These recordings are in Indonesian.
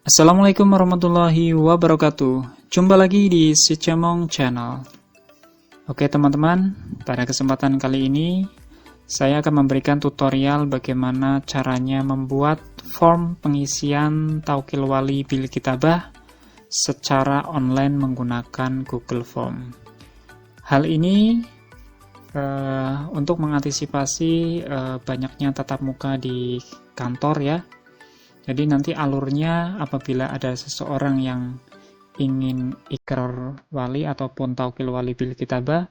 Assalamualaikum warahmatullahi wabarakatuh. Jumpa lagi di Si Cemong Channel. Oke teman-teman, pada kesempatan kali ini saya akan memberikan tutorial bagaimana caranya membuat form pengisian Taukil Wali Bil Kitabah secara online menggunakan Google Form. Hal ini untuk mengantisipasi banyaknya tatap muka di kantor ya. Jadi nanti alurnya apabila ada seseorang yang ingin ikrar wali ataupun taukil wali bil kitabah,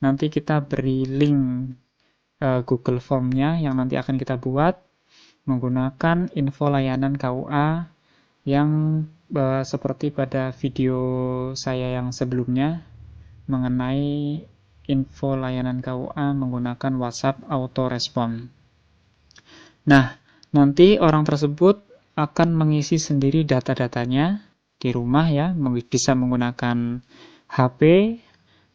nanti kita beri link Google Form-nya yang nanti akan kita buat menggunakan info layanan KUA yang seperti pada video saya yang sebelumnya mengenai info layanan KUA menggunakan WhatsApp autorespon. Nah, nanti orang tersebut akan mengisi sendiri data-datanya di rumah ya, bisa menggunakan HP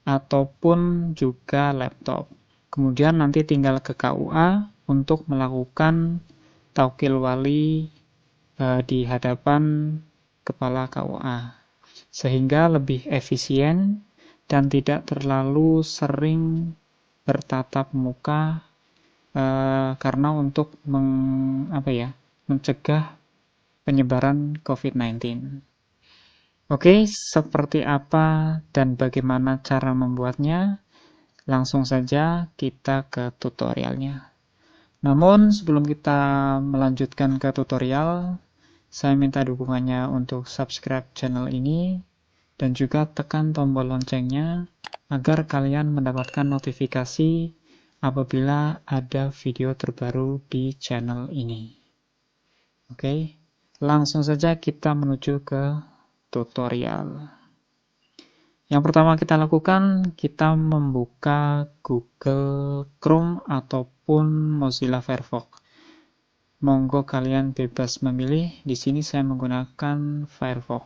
ataupun juga laptop. Kemudian nanti tinggal ke KUA untuk melakukan taukil wali di hadapan kepala KUA, sehingga lebih efisien dan tidak terlalu sering bertatap muka karena untuk mencegah penyebaran COVID-19. Oke, seperti apa dan bagaimana cara membuatnya? Langsung saja kita ke tutorialnya. Namun sebelum kita melanjutkan ke tutorial, saya minta dukungannya untuk subscribe channel ini dan juga tekan tombol loncengnya agar kalian mendapatkan notifikasi apabila ada video terbaru di channel ini. Oke, langsung saja kita menuju ke tutorial. Yang pertama kita lakukan, kita membuka Google Chrome ataupun Mozilla Firefox. Monggo kalian bebas memilih, di sini saya menggunakan Firefox.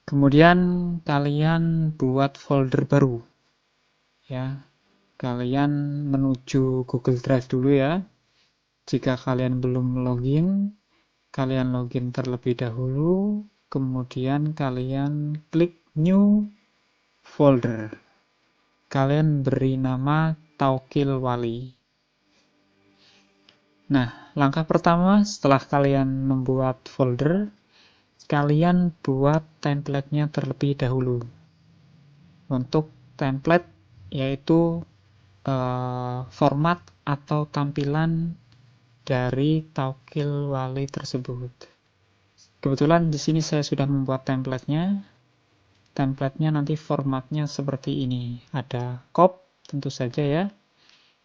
Kemudian kalian buat folder baru. Ya, kalian menuju Google Drive dulu ya. Jika kalian belum login, kalian login terlebih dahulu, kemudian kalian klik New Folder. Kalian beri nama Taukil Wali. Nah, langkah pertama setelah kalian membuat folder, kalian buat template-nya terlebih dahulu. Untuk template yaitu format atau tampilan dari taukil wali tersebut. Kebetulan di sini saya sudah membuat template-nya. Template-nya nanti formatnya seperti ini. Ada cop tentu saja ya.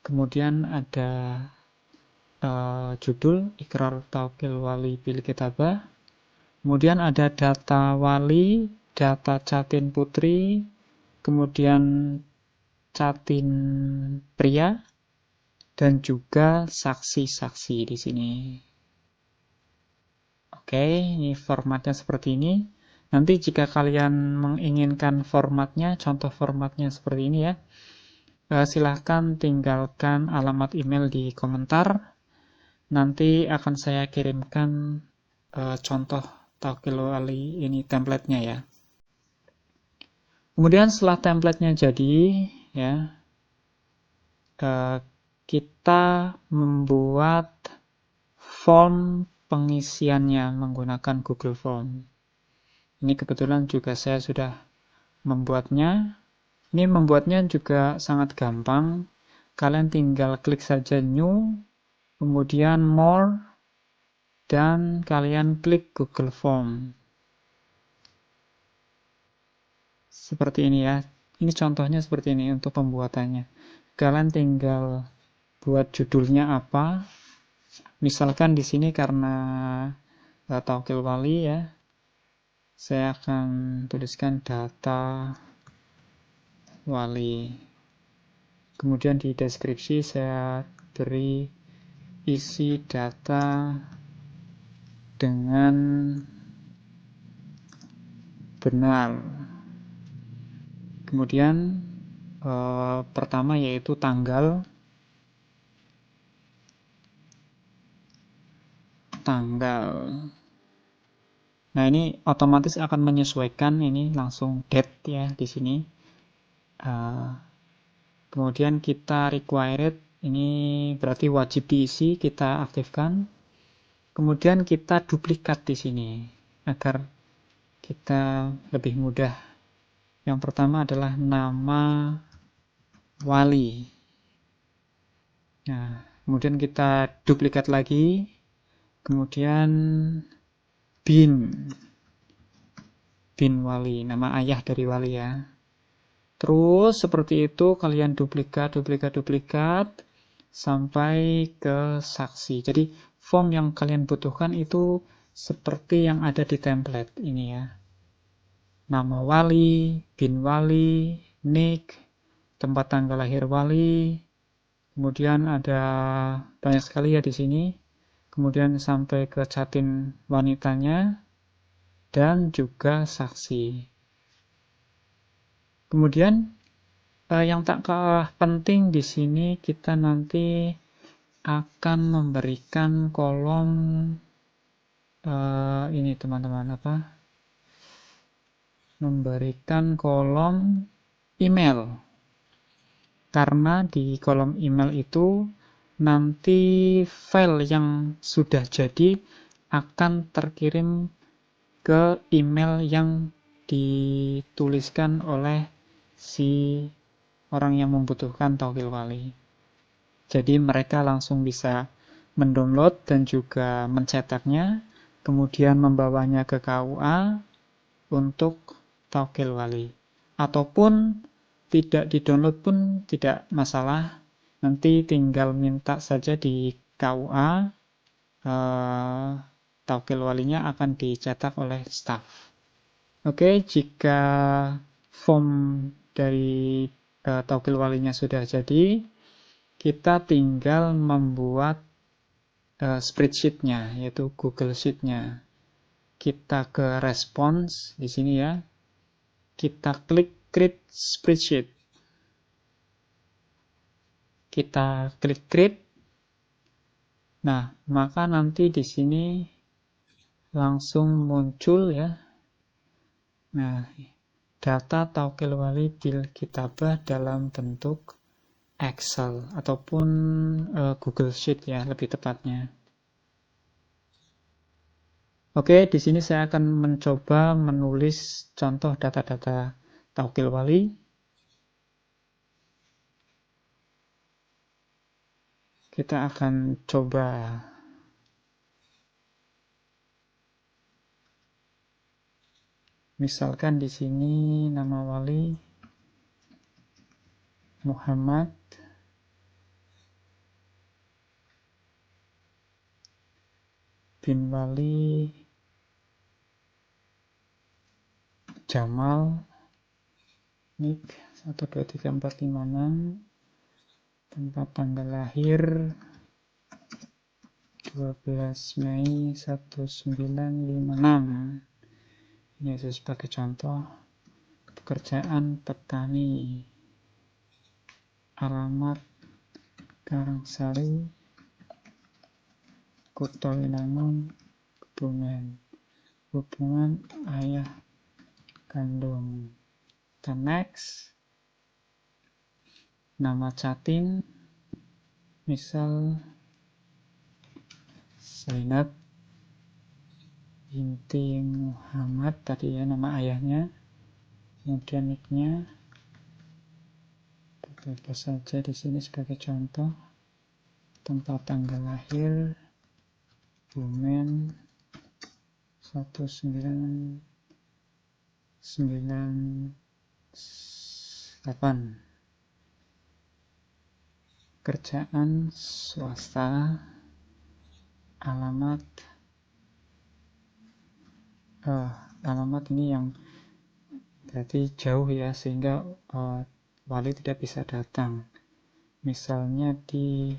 Kemudian ada judul Ikrar Taukil Wali Bil Kitabah. Kemudian ada data wali, data catin putri, kemudian catin pria, dan juga saksi-saksi di sini. Oke, ini formatnya seperti ini. Nanti jika kalian menginginkan formatnya, contoh formatnya seperti ini ya, silahkan tinggalkan alamat email di komentar. Nanti akan saya kirimkan contoh taukil wali ini template-nya ya. Kemudian setelah template-nya jadi, ya, kita membuat form pengisiannya menggunakan Google Form. Ini kebetulan juga saya sudah membuatnya. Ini membuatnya juga sangat gampang. Kalian tinggal klik saja New, kemudian More, dan kalian klik Google Form. Seperti ini ya. Ini contohnya seperti ini untuk pembuatannya. Kalian tinggal buat judulnya apa. Misalkan di sini karena taukil wali ya, saya akan tuliskan data wali. Kemudian di deskripsi saya beri isi data dengan benar. Kemudian pertama yaitu tanggal. Nah, ini otomatis akan menyesuaikan, ini langsung date ya di sini. Kemudian kita required, ini berarti wajib diisi, kita aktifkan. Kemudian kita duplikat di sini agar kita lebih mudah. Yang pertama adalah nama wali. Nah, kemudian kita duplikat lagi. Kemudian bin wali, nama ayah dari wali ya. Terus seperti itu kalian duplikat sampai ke saksi. Jadi form yang kalian butuhkan itu seperti yang ada di template ini ya. Nama wali, bin wali, nick, tempat tanggal lahir wali, kemudian ada banyak sekali ya di sini. Kemudian sampai ke catin wanitanya dan juga saksi. Kemudian yang tak kalah penting di sini kita nanti akan memberikan kolom ini teman-teman memberikan kolom email, karena di kolom email itu nanti file yang sudah jadi akan terkirim ke email yang dituliskan oleh si orang yang membutuhkan taukil wali. Jadi mereka langsung bisa mendownload dan juga mencetaknya, kemudian membawanya ke KUA untuk taukil wali. Ataupun tidak di-download pun tidak masalah, nanti tinggal minta saja di KUA, taukil walinya akan dicetak oleh staff. Oke, jika form dari taukil walinya sudah jadi, kita tinggal membuat spreadsheet-nya, yaitu Google Sheet-nya. Kita ke response di sini ya. Kita klik create spreadsheet. Kita klik create. Nah, maka nanti di sini langsung muncul ya. Nah, data taukil wali bil kitabah dalam bentuk Excel ataupun Google Sheet ya lebih tepatnya. Oke, di sini saya akan mencoba menulis contoh data-data taukil wali. Kita akan coba misalkan di sini nama wali Muhammad, bin wali Jamal, nik 123456, tempat tanggal lahir 12 Mei 1956. Ini sebagai contoh. Pekerjaan petani, alamat Karangsari, Kutowinangun, Kebumen, hubungan ayah kandung. Dan next, nama catin, misal Zainab binti Muhammad, tadi ya nama ayahnya. Kemudian nicknya, apa saja di sini sebagai contoh. Tempat tanggal lahir, Kebumen, 1998. Kerjaan swasta, alamat ini yang berarti jauh ya, sehingga wali tidak bisa datang. Misalnya di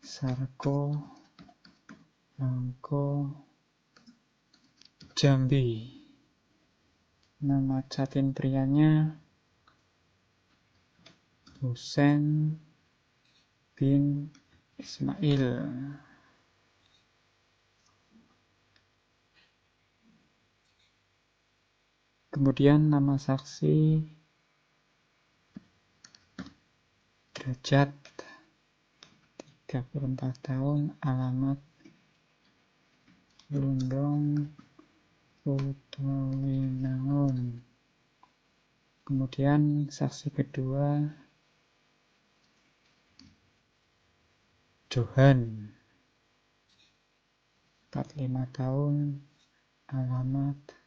Sarko, Mangko, Jambi. Nama catin prianya Husain bin Ismail. Kemudian nama saksi Derajat, 34 tahun, alamat Lundong Utowinangun. Kemudian saksi kedua Johan, 45 tahun, alamat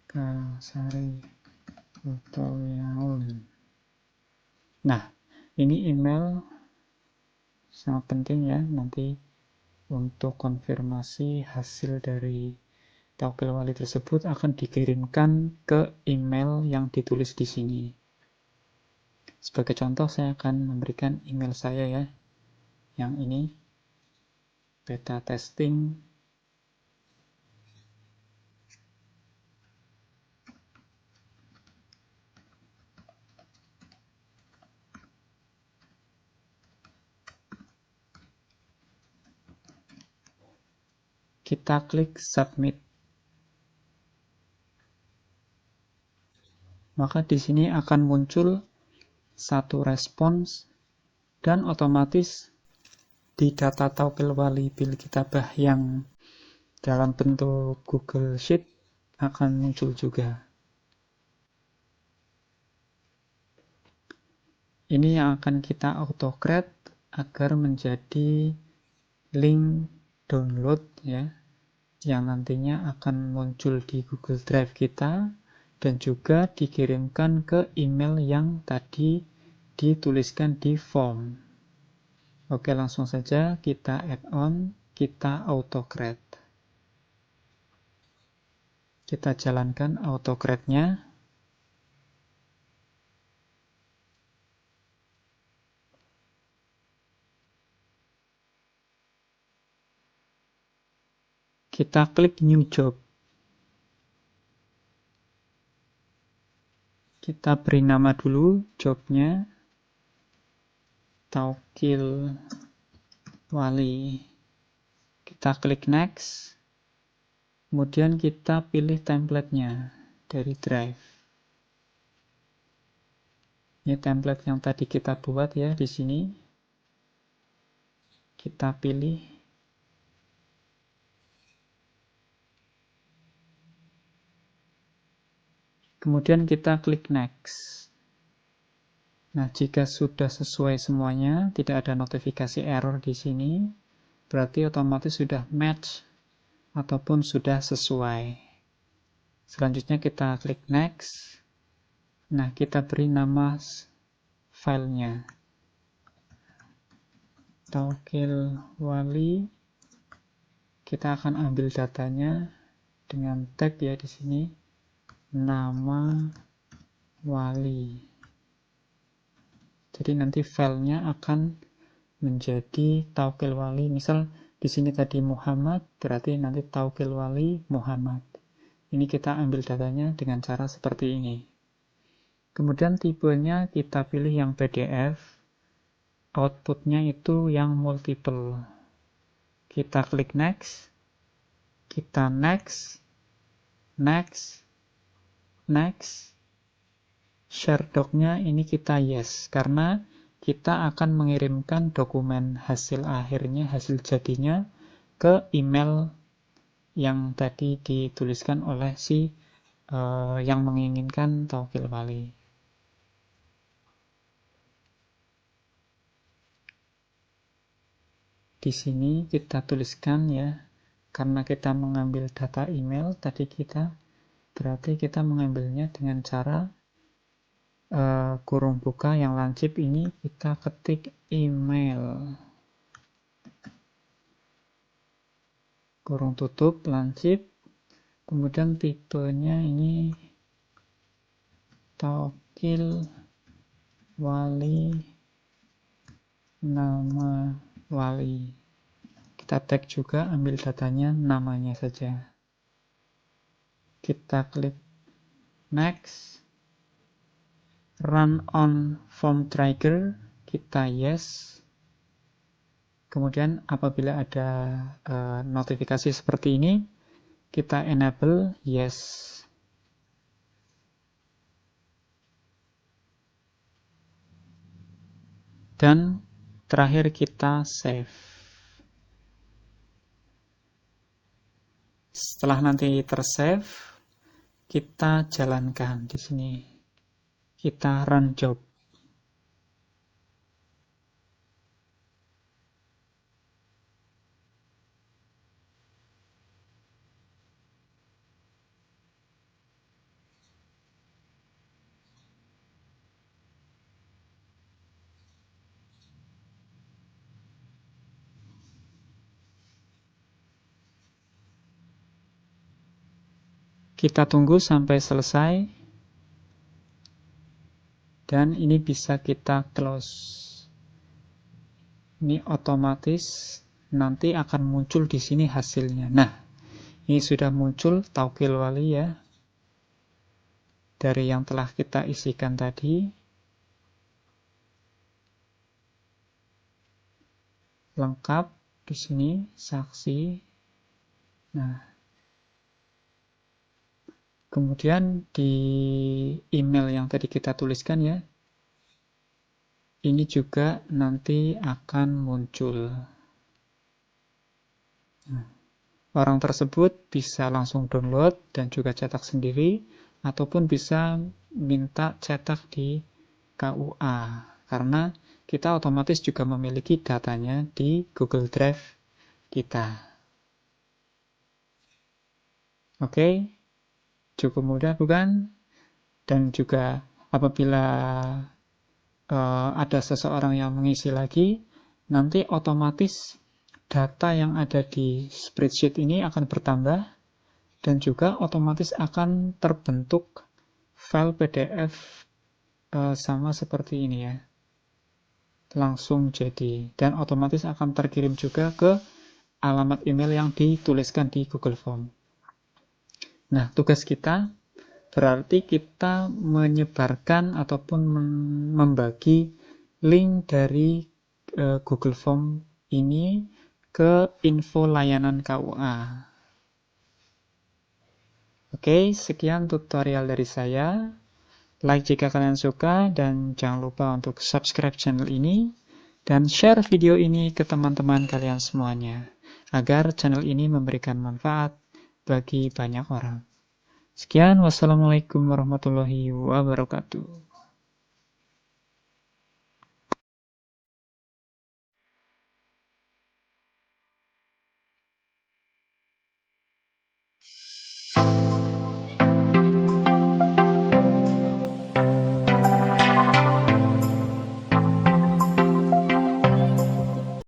Kasari Utowinangun. Nah, ini email sangat penting ya, nanti untuk konfirmasi hasil dari taukil wali tersebut akan dikirimkan ke email yang ditulis di sini. Sebagai contoh, saya akan memberikan email saya ya, yang ini, beta testing kita klik submit. Maka di sini akan muncul satu respons dan otomatis di data taukil wali bil kitabah yang dalam bentuk Google Sheet akan muncul juga. Ini yang akan kita auto-create agar menjadi link download ya, yang nantinya akan muncul di Google Drive kita dan juga dikirimkan ke email yang tadi dituliskan di form. Oke, langsung saja kita add on, kita auto-create. Kita jalankan auto-create-nya. Kita klik new job. Kita beri nama dulu jobnya, taukil wali. Kita klik next. Kemudian kita pilih template-nya dari Drive. Ini template yang tadi kita buat ya di sini. Kita pilih. Kemudian kita klik next. Nah, jika sudah sesuai semuanya, tidak ada notifikasi error di sini, berarti otomatis sudah match ataupun sudah sesuai. Selanjutnya kita klik next. Nah, kita beri nama filenya. Taukil wali. Kita akan ambil datanya dengan tag ya di sini. Nama wali. Jadi nanti filenya akan menjadi taukil wali. Misal di sini tadi Muhammad, berarti nanti taukil wali Muhammad. Ini kita ambil datanya dengan cara seperti ini. Kemudian tipenya kita pilih yang PDF. Outputnya itu yang multiple. Kita klik next. Kita next. Next. Next. Share doc-nya ini kita yes, karena kita akan mengirimkan dokumen hasil akhirnya, hasil jadinya ke email yang tadi dituliskan oleh si yang menginginkan taukil wali. Di sini kita tuliskan ya, karena kita mengambil data email tadi kita, berarti kita mengambilnya dengan cara kurung buka yang lancip ini kita ketik email, kurung tutup lancip, kemudian tipenya ini taukil wali, nama wali. Kita tag juga, ambil datanya, namanya saja. Kita klik next. Run on form trigger, kita yes. Kemudian apabila ada notifikasi seperti ini, kita enable yes. dan terakhir kita save. Setelah nanti tersave, kita jalankan di sini. Kita run job. Kita tunggu sampai selesai. Dan ini bisa kita close. Ini otomatis nanti akan muncul di sini hasilnya. Nah, ini sudah muncul Taukil Wali ya. Dari yang telah kita isikan tadi. Lengkap di sini saksi. Nah, kemudian di email yang tadi kita tuliskan ya, ini juga nanti akan muncul. Nah, orang tersebut bisa langsung download dan juga cetak sendiri, ataupun bisa minta cetak di KUA, karena kita otomatis juga memiliki datanya di Google Drive kita. Oke, cukup mudah bukan? Dan juga apabila ada seseorang yang mengisi lagi, nanti otomatis data yang ada di spreadsheet ini akan bertambah dan juga otomatis akan terbentuk file PDF sama seperti ini ya. Langsung jadi, dan otomatis akan terkirim juga ke alamat email yang dituliskan di Google Form. Nah, tugas kita berarti kita menyebarkan ataupun membagi link dari Google Form ini ke info layanan KUA. Oke, sekian tutorial dari saya. Like jika kalian suka, dan jangan lupa untuk subscribe channel ini dan share video ini ke teman-teman kalian semuanya agar channel ini memberikan manfaat bagi banyak orang. Sekian, wassalamualaikum warahmatullahi wabarakatuh.